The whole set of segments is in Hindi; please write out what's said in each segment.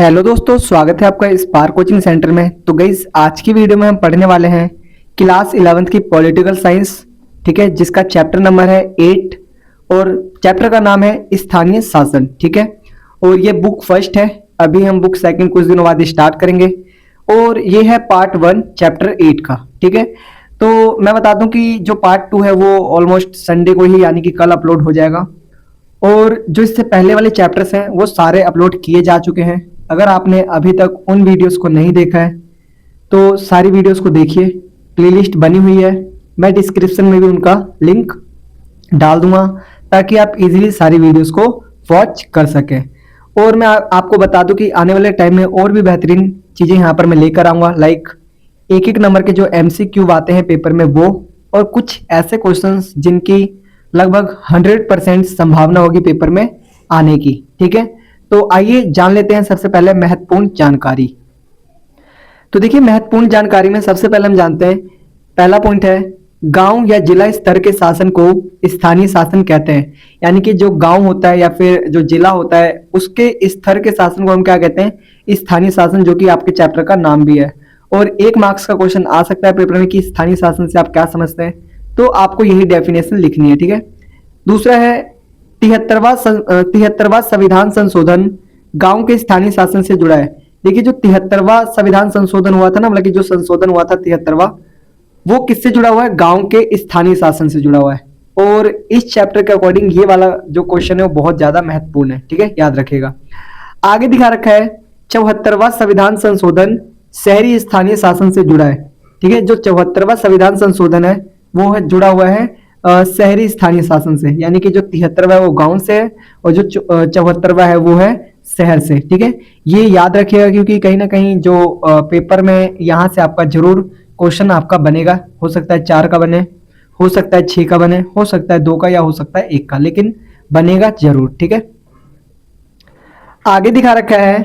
हेलो दोस्तों, स्वागत है आपका स्पार्क कोचिंग सेंटर में। तो गाइस, आज की वीडियो में हम पढ़ने वाले हैं क्लास 11th की पॉलिटिकल साइंस, ठीक है, जिसका चैप्टर नंबर है 8 और चैप्टर का नाम है स्थानीय शासन, ठीक है। और ये बुक फर्स्ट है, अभी हम बुक सेकंड कुछ दिनों बाद स्टार्ट करेंगे और ये है पार्ट 1 चैप्टर 8 का, ठीक है। तो मैं बता दूं कि जो पार्ट 2 है वो ऑलमोस्ट संडे को ही यानी कि कल अपलोड हो जाएगा और जो इससे पहले वाले चैप्टर्स हैं वो सारे अपलोड किए जा चुके हैं। अगर आपने अभी तक उन वीडियोस को नहीं देखा है तो सारी वीडियोस को देखिए, प्लेलिस्ट बनी हुई है, मैं डिस्क्रिप्शन में भी उनका लिंक डाल दूंगा ताकि आप इजीली सारी वीडियोस को वॉच कर सकें। और मैं आपको बता दूं कि आने वाले टाइम में और भी बेहतरीन चीज़ें यहाँ पर मैं लेकर आऊँगा, लाइक एक एक नंबर के जो MCQ आते हैं पेपर में वो, और कुछ ऐसे क्वेश्चंस जिनकी लगभग 100% संभावना होगी पेपर में आने की, ठीक है। तो आइए जान लेते हैं सबसे पहले महत्वपूर्ण जानकारी। तो देखिए, महत्वपूर्ण जानकारी में सबसे पहले हम जानते हैं, पहला पॉइंट है गांव या जिला स्तर के शासन को स्थानीय शासन कहते हैं। यानी कि जो गांव होता है या फिर जो जिला होता है उसके स्तर के शासन को हम क्या कहते हैं, स्थानीय शासन, जो कि आपके चैप्टर का नाम भी है। और 1 मार्क्स का क्वेश्चन आ सकता है पेपर में कि स्थानीय शासन से आप क्या समझते हैं, तो आपको यही डेफिनेशन लिखनी है, ठीक है। दूसरा है 73वां संविधान संशोधन गांव के स्थानीय शासन से जुड़ा है। देखिए, जो 73वां संविधान संशोधन हुआ था ना, मतलब कि जो संशोधन हुआ था 73वां, वो किससे जुड़ा हुआ है, गांव के स्थानीय शासन से जुड़ा हुआ है। और इस चैप्टर के अकॉर्डिंग ये वाला जो क्वेश्चन है वो बहुत ज्यादा महत्वपूर्ण है, ठीक है, याद रखिएगा। आगे दिखा रखा है 74वां संविधान संशोधन शहरी स्थानीय शासन से जुड़ा है, ठीक है। जो 74वां संविधान संशोधन है वो है जुड़ा हुआ है शहरी स्थानीय शासन से, यानी कि जो 73वां है वो गांव से है और जो 74वां है वो है शहर से, ठीक है। ये याद रखिएगा क्योंकि कहीं ना कहीं जो पेपर में यहाँ से आपका जरूर क्वेश्चन आपका बनेगा। हो सकता है 4 का बने, हो सकता है 6 का बने, हो सकता है 2 का, या हो सकता है 1 का, लेकिन बनेगा जरूर, ठीक है। आगे दिखा रखा है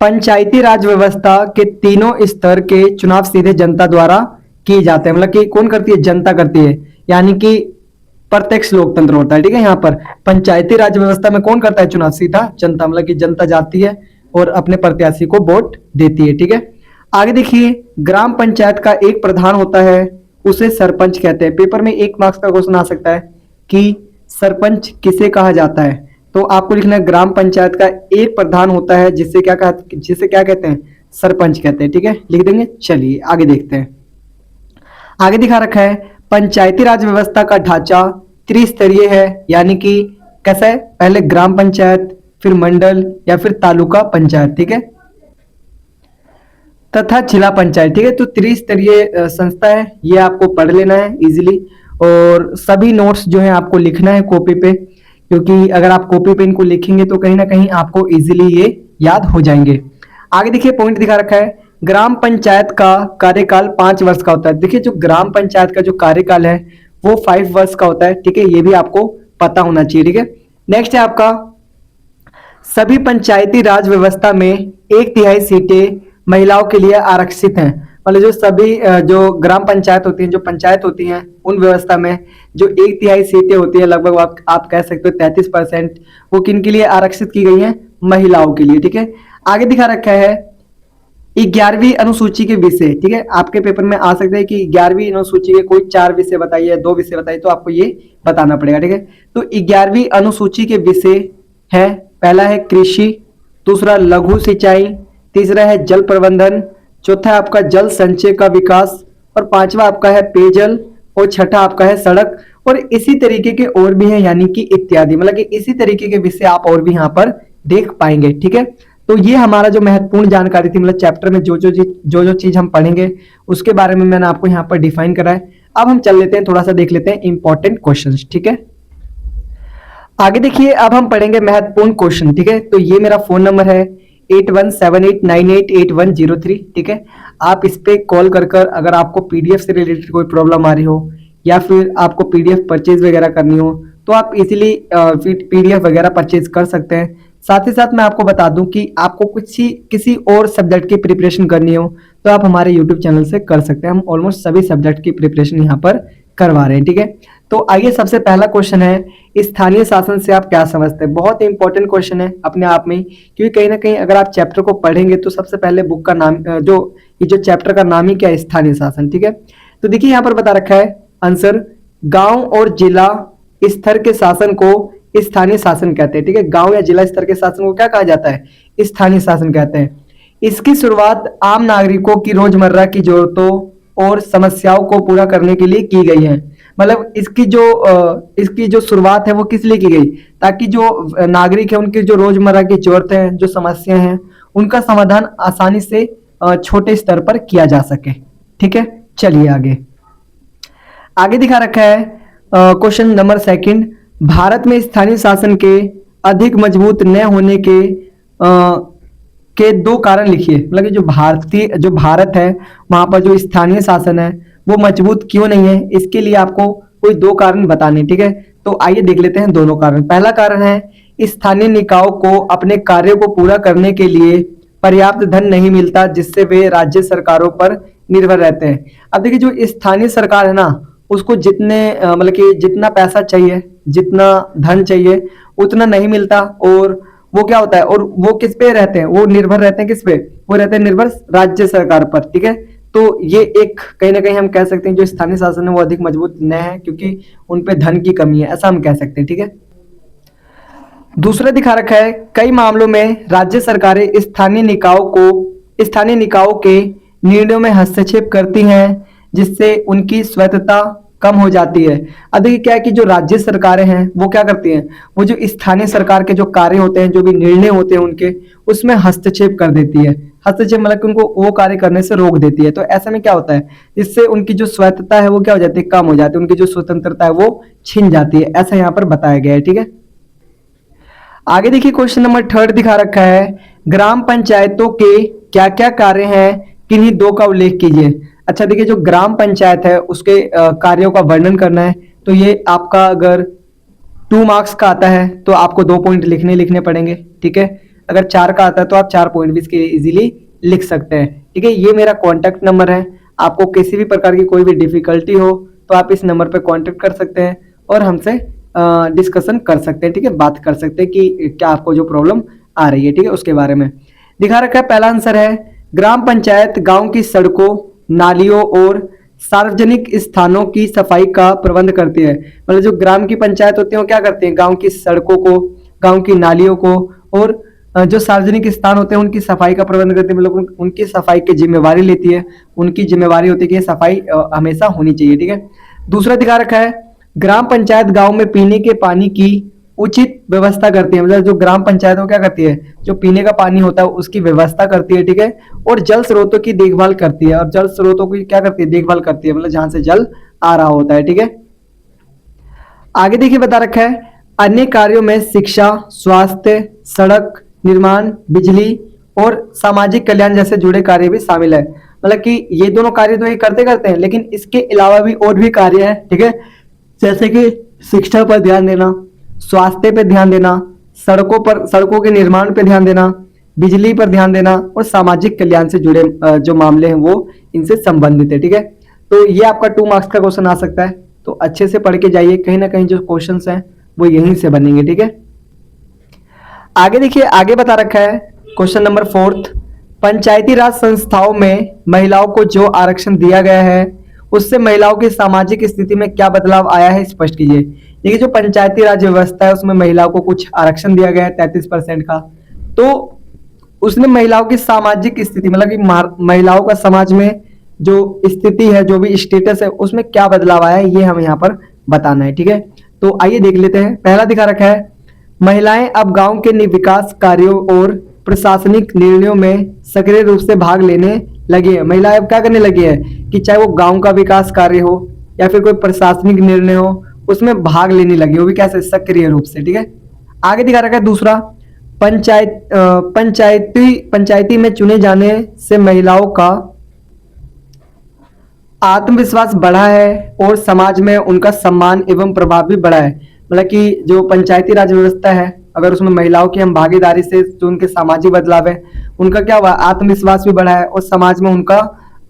पंचायती राज व्यवस्था के तीनों स्तर के चुनाव सीधे जनता द्वारा किए जाते हैं। मतलब कि कौन करती है, जनता करती है, यानी कि प्रत्यक्ष लोकतंत्र होता है, ठीक है। यहाँ पर पंचायती राज व्यवस्था में कौन करता है चुनाव, सीधा जनता, मतलब कि जनता जाती है और अपने प्रत्याशी को वोट देती है, ठीक है। आगे देखिए, ग्राम पंचायत का एक प्रधान होता है, उसे सरपंच कहते हैं। पेपर में 1 मार्क्स का क्वेश्चन आ सकता है कि सरपंच किसे कहा जाता है, तो आपको लिखना है ग्राम पंचायत का एक प्रधान होता है जिसे क्या कहते हैं, सरपंच कहते हैं, ठीक है, लिख देंगे। चलिए आगे देखते हैं। आगे दिखा रखा है पंचायती राज व्यवस्था का ढांचा त्रिस्तरीय है, यानी कि कैसा है, पहले ग्राम पंचायत, फिर मंडल या फिर तालुका पंचायत, ठीक है, तथा जिला पंचायत, ठीक है। तो त्रिस्तरीय संस्था है, ये आपको पढ़ लेना है इजीली। और सभी नोट्स जो है आपको लिखना है कॉपी पे, क्योंकि अगर आप कॉपी पे इनको लिखेंगे तो कहीं ना कहीं आपको इजीली ये याद हो जाएंगे। आगे देखिए, पॉइंट दिखा रखा है ग्राम पंचायत का कार्यकाल 5 वर्ष का होता है। देखिए, जो ग्राम पंचायत का जो कार्यकाल है वो 5 वर्ष का होता है, ठीक है, ये भी आपको पता होना चाहिए, ठीक है। नेक्स्ट है आपका, सभी पंचायती राज व्यवस्था में 1/3 सीटें महिलाओं के लिए आरक्षित हैं। मतलब जो सभी जो ग्राम पंचायत होती हैं, जो पंचायत होती हैं, उन व्यवस्था में जो 1/3 सीटें होती है, लगभग आप कह सकते हो 33%, वो किन के लिए आरक्षित की गई हैं, महिलाओं के लिए, ठीक है। आगे दिखा रखा है 11वीं अनुसूची के विषय, ठीक है, आपके पेपर में आ सकता है कि 11वीं अनुसूची के कोई 4 विषय बताइए, 2 विषय बताइए, तो आपको ये बताना पड़ेगा, ठीक है। तो 11वीं अनुसूची के विषय है, पहला है कृषि, दूसरा लघु सिंचाई, तीसरा है जल प्रबंधन, चौथा आपका जल संचय का विकास, और 5वां आपका है पेयजल, और छठा आपका है सड़क, और इसी तरीके के और भी है, यानी कि इत्यादि, मतलब कि इसी तरीके के विषय आप और भी यहाँ पर देख पाएंगे, ठीक है। तो ये हमारा जो महत्वपूर्ण जानकारी थी, मतलब चैप्टर में जो चीज हम पढ़ेंगे उसके बारे में मैंने आपको यहाँ पर डिफाइन करा है। अब हम चल लेते हैं, थोड़ा सा देख लेते हैं इंपॉर्टेंट क्वेश्चंस, ठीक है। आगे देखिए, अब हम पढ़ेंगे महत्वपूर्ण क्वेश्चन, ठीक है। तो ये मेरा फोन नंबर है 8178988103, ठीक है। आप इस पे कॉल कर अगर आपको पीडीएफ से रिलेटेड कोई प्रॉब्लम आ रही हो या फिर आपको पीडीएफ परचेज वगैरह करनी हो तो आप इजीली पीडीएफ वगैरह परचेज कर सकते हैं। साथ ही साथ मैं आपको बता दूं कि आपको किसी और सब्जेक्ट की प्रिपरेशन करनी हो तो आप हमारे यूट्यूब चैनल से कर सकते हैं। हम ऑलमोस्ट सभी सब्जेक्ट की प्रिपरेशन यहाँ पर करवा रहे हैं। ठीक है, तो आइए सबसे पहला क्वेश्चन है, स्थानीय शासन से आप क्या समझते हैं। बहुत ही इंपॉर्टेंट क्वेश्चन है अपने आप में, क्योंकि कहीं ना कहीं अगर आप चैप्टर को पढ़ेंगे तो सबसे पहले बुक का नाम जो चैप्टर का नाम ही क्या है, स्थानीय शासन। ठीक है, तो देखिए यहाँ पर बता रखा है आंसर, गांव और जिला स्तर के शासन को स्थानीय शासन कहते हैं। ठीक है, गांव या जिला स्तर के शासन को क्या कहा जाता है, स्थानीय शासन कहते हैं। इसकी शुरुआत आम नागरिकों की रोजमर्रा की जरूरतों और समस्याओं को पूरा करने के लिए की गई है। मतलब इसकी जो शुरुआत है वो किस लिए की गई, ताकि जो नागरिक है उनकी जो रोजमर्रा की जरूरतें हैं, जो समस्याएं हैं, उनका समाधान आसानी से छोटे स्तर पर किया जा सके। ठीक है, चलिए आगे आगे दिखा रखा है क्वेश्चन नंबर सेकंड, भारत में स्थानीय शासन के अधिक मजबूत न होने के दो कारण लिखिए। मतलब कि जो भारत है वहां पर जो स्थानीय शासन है वो मजबूत क्यों नहीं है, इसके लिए आपको कोई दो कारण बताने। ठीक है, तो आइए देख लेते हैं दोनों कारण। पहला कारण है, स्थानीय निकायों को अपने कार्यों को पूरा करने के लिए पर्याप्त धन नहीं मिलता, जिससे वे राज्य सरकारों पर निर्भर रहते हैं। अब देखिए जो स्थानीय सरकार है ना, उसको मतलब कि जितना पैसा चाहिए, जितना धन चाहिए, उतना नहीं मिलता, और वो क्या होता है, और वो किस पे रहते हैं, वो निर्भर रहते हैं किस पे, वो रहते हैं निर्भर राज्य सरकार पर। ठीक है, तो ये एक कहीं ना कहीं हम कह सकते हैं जो स्थानीय शासन है वो अधिक मजबूत न है, क्योंकि उन पे धन की कमी है, ऐसा हम कह सकते हैं। ठीक है, दूसरा दिखा रखा है, कई मामलों में राज्य सरकारें स्थानीय निकायों के निर्णयों में हस्तक्षेप करती हैं, जिससे उनकी स्वायत्तता कम हो जाती है। अब देखिए क्या है कि जो राज्य सरकारें हैं वो क्या करती हैं, वो जो स्थानीय सरकार के जो कार्य होते हैं, जो भी निर्णय होते हैं उनके, उसमें हस्तक्षेप कर देती है। हस्तक्षेप मतलब कि उनको वो कार्य करने से रोक देती है। तो ऐसे में क्या होता है, इससे उनकी जो स्वायत्तता है वो क्या हो जाती है, कम हो जाती है, उनकी जो स्वतंत्रता है वो छिन जाती है, ऐसा यहाँ पर बताया गया है। ठीक है, आगे देखिए क्वेश्चन नंबर थर्ड दिखा रखा है, ग्राम पंचायतों के क्या क्या कार्य हैं, किन्हीं दो का उल्लेख कीजिए। अच्छा देखिए जो ग्राम पंचायत है उसके कार्यों का वर्णन करना है, तो ये आपका अगर 2 मार्क्स का आता है तो आपको 2 पॉइंट लिखने पड़ेंगे। ठीक है, अगर 4 का आता है तो आप 4 पॉइंट भी इसके इजीली लिख सकते हैं। ठीक है, ये मेरा कॉन्टैक्ट नंबर है, आपको किसी भी प्रकार की कोई भी डिफिकल्टी हो तो आप इस नंबर पर कॉन्टैक्ट कर सकते हैं और हमसे डिस्कशन कर सकते हैं। ठीक है, बात कर सकते हैं कि क्या आपको जो प्रॉब्लम आ रही है, ठीक है, उसके बारे में दिखा रखा है। पहला आंसर है, ग्राम पंचायत गांव की सड़कों, नालियों और सार्वजनिक स्थानों की सफाई का प्रबंध करती है। मतलब जो ग्राम की पंचायत होती है वो क्या करती है, गांव की सड़कों को, गांव की नालियों को और जो सार्वजनिक स्थान होते हैं उनकी सफाई का प्रबंध करती है। मतलब उनकी सफाई की जिम्मेवारी लेती है, उनकी जिम्मेवारी होती है कि ये सफाई हमेशा होनी चाहिए। ठीक है, दूसरा दिखा रखा है, ग्राम पंचायत गांव में पीने के पानी की उचित व्यवस्था करती है। मतलब जो ग्राम पंचायत वो क्या करती है, जो पीने का पानी होता है उसकी व्यवस्था करती है। ठीक है, और जल स्रोतों की देखभाल करती है, और जल स्रोतों की क्या करती है, देखभाल करती है, मतलब जहां से जल आ रहा होता है। ठीक है, आगे देखिए बता रखा है, अन्य कार्यों में शिक्षा, स्वास्थ्य, सड़क निर्माण, बिजली और सामाजिक कल्याण जैसे जुड़े कार्य भी शामिल है। मतलब कि ये दोनों कार्य तो ये करते हैं, लेकिन इसके अलावा भी और भी कार्य है। ठीक है, जैसे कि शिक्षा पर ध्यान देना, स्वास्थ्य पर ध्यान देना, सड़कों के निर्माण पर ध्यान देना, बिजली पर ध्यान देना और सामाजिक कल्याण से जुड़े जो मामले हैं वो इनसे संबंधित है। ठीक है, तो ये आपका 2 मार्क्स का क्वेश्चन आ सकता है, तो अच्छे से पढ़ के जाइए, कहीं ना कहीं जो क्वेश्चंस हैं वो यहीं से बनेंगे। ठीक है, आगे देखिए, आगे बता रखा है क्वेश्चन नंबर 4, पंचायती राज संस्थाओं में महिलाओं को जो आरक्षण दिया गया है उससे महिलाओं की सामाजिक स्थिति में क्या बदलाव आया है, स्पष्ट कीजिए। देखिए जो पंचायती राज व्यवस्था है उसमें महिलाओं को कुछ आरक्षण दिया गया है 33% का, तो उसने महिलाओं की सामाजिक स्थिति मतलब कि महिलाओं का समाज में जो स्थिति है, जो भी स्टेटस है, उसमें क्या बदलाव आया है, ये हमें यहाँ पर बताना है। ठीक है, तो आइए देख लेते हैं। पहला दिखा रखा है, महिलाएं अब गांव के विकास कार्यों और प्रशासनिक निर्णयों में सक्रिय रूप से भाग लेने लगी है। महिलाएं अब क्या करने लगी है कि चाहे वो गांव का विकास कार्य हो या फिर कोई प्रशासनिक निर्णय हो, उसमें भाग लेने लगी, वो भी कैसे, सक्रिय रूप से। ठीक है, आगे दिखा रखा है दूसरा, पंचायती में चुने जाने से महिलाओं का आत्मविश्वास बढ़ा है और समाज में उनका सम्मान एवं प्रभाव भी बढ़ा है। मतलब कि जो पंचायती राज व्यवस्था है, अगर उसमें महिलाओं की हम भागीदारी से जो उनके सामाजिक बदलाव है, उनका क्या हुआ, आत्मविश्वास भी बढ़ा है और समाज में उनका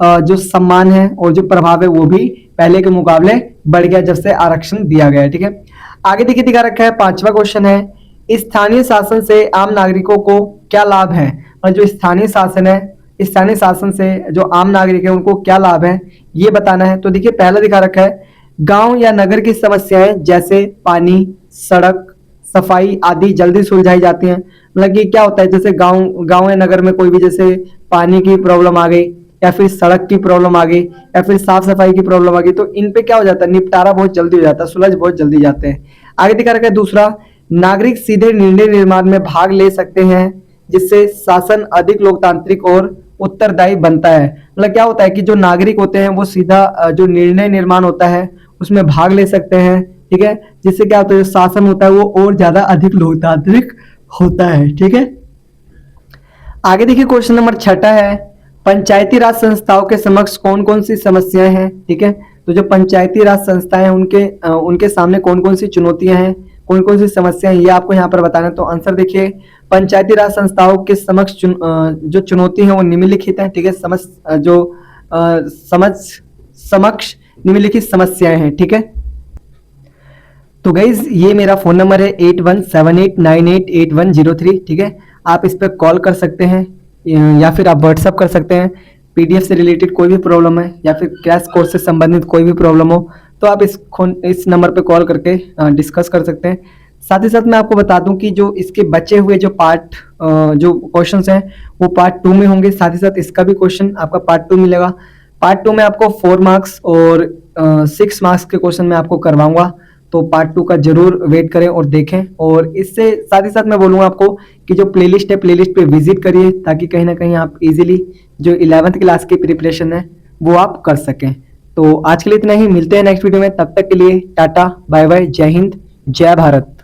जो सम्मान है और जो प्रभाव है वो भी पहले के मुकाबले बढ़ गया जब से आरक्षण दिया गया है। ठीक है, आगे देखिए दिखा रखा है 5वां क्वेश्चन है, स्थानीय शासन से आम नागरिकों को क्या लाभ है। और जो स्थानीय शासन है, स्थानीय शासन से जो आम नागरिक है उनको क्या लाभ है ये बताना है। तो देखिए पहला दिखा रखा है, गांव या नगर की समस्याएं जैसे पानी, सड़क, सफाई आदि जल्दी सुलझाई जाती हैं। मतलब कि क्या होता है, जैसे गांव या नगर में कोई भी जैसे पानी की प्रॉब्लम आ गई या फिर सड़क की प्रॉब्लम आ गई या फिर साफ सफाई की प्रॉब्लम आ गई, तो इन पे क्या हो जाता है, निपटारा बहुत जल्दी हो जाता है, सुलझ बहुत जल्दी जाते हैं। आगे दिखा रखा है दूसरा, नागरिक सीधे निर्णय निर्माण में भाग ले सकते हैं जिससे शासन अधिक लोकतांत्रिक और उत्तरदायी बनता है। मतलब क्या होता है कि जो नागरिक होते हैं वो सीधा जो निर्णय निर्माण होता है उसमें भाग ले सकते हैं। ठीक है, जिससे क्या होता है, जो शासन होता है वो और ज्यादा अधिक लोकतांत्रिक होता है। ठीक है, आगे देखिए क्वेश्चन नंबर 6 है, पंचायती राज संस्थाओं के समक्ष कौन कौन सी समस्याएं हैं। ठीक है, तो जो पंचायती राज संस्थाएं हैं उनके सामने कौन कौन सी चुनौतियां हैं, कौन कौन सी समस्याएं, ये आपको यहाँ पर बताना है। तो आंसर देखिए, पंचायती राज संस्थाओं के समक्ष जो चुनौती है वो निम्नलिखित है। ठीक है, समक्ष निम्नलिखित समस्याएं हैं। ठीक है, तो गाइज ये मेरा फोन नंबर है 8178988103। ठीक है, आप इस पर कॉल कर सकते हैं या फिर आप व्हाट्सअप कर सकते हैं। पीडीएफ से रिलेटेड कोई भी प्रॉब्लम है या फिर क्रैश कोर्स से संबंधित कोई भी प्रॉब्लम हो तो आप इस नंबर पे कॉल करके डिस्कस कर सकते हैं। साथ ही साथ मैं आपको बता दूं कि जो इसके बचे हुए जो जो क्वेश्चंस हैं वो पार्ट 2 में होंगे। साथ ही साथ इसका भी क्वेश्चन आपका पार्ट 2 मिलेगा। पार्ट 2 में आपको 4 मार्क्स और 6 मार्क्स के क्वेश्चन मैं आपको करवाऊंगा, तो पार्ट 2 का जरूर वेट करें और देखें। और इससे साथ ही साथ मैं बोलूँगा आपको कि जो प्लेलिस्ट है, प्लेलिस्ट पे विजिट करिए ताकि कहीं ना कहीं आप इजीली जो 11th क्लास की प्रिपरेशन है वो आप कर सकें। तो आज के लिए इतना ही, मिलते हैं नेक्स्ट वीडियो में। तब तक के लिए टाटा बाय बाय, जय हिंद, जय भारत।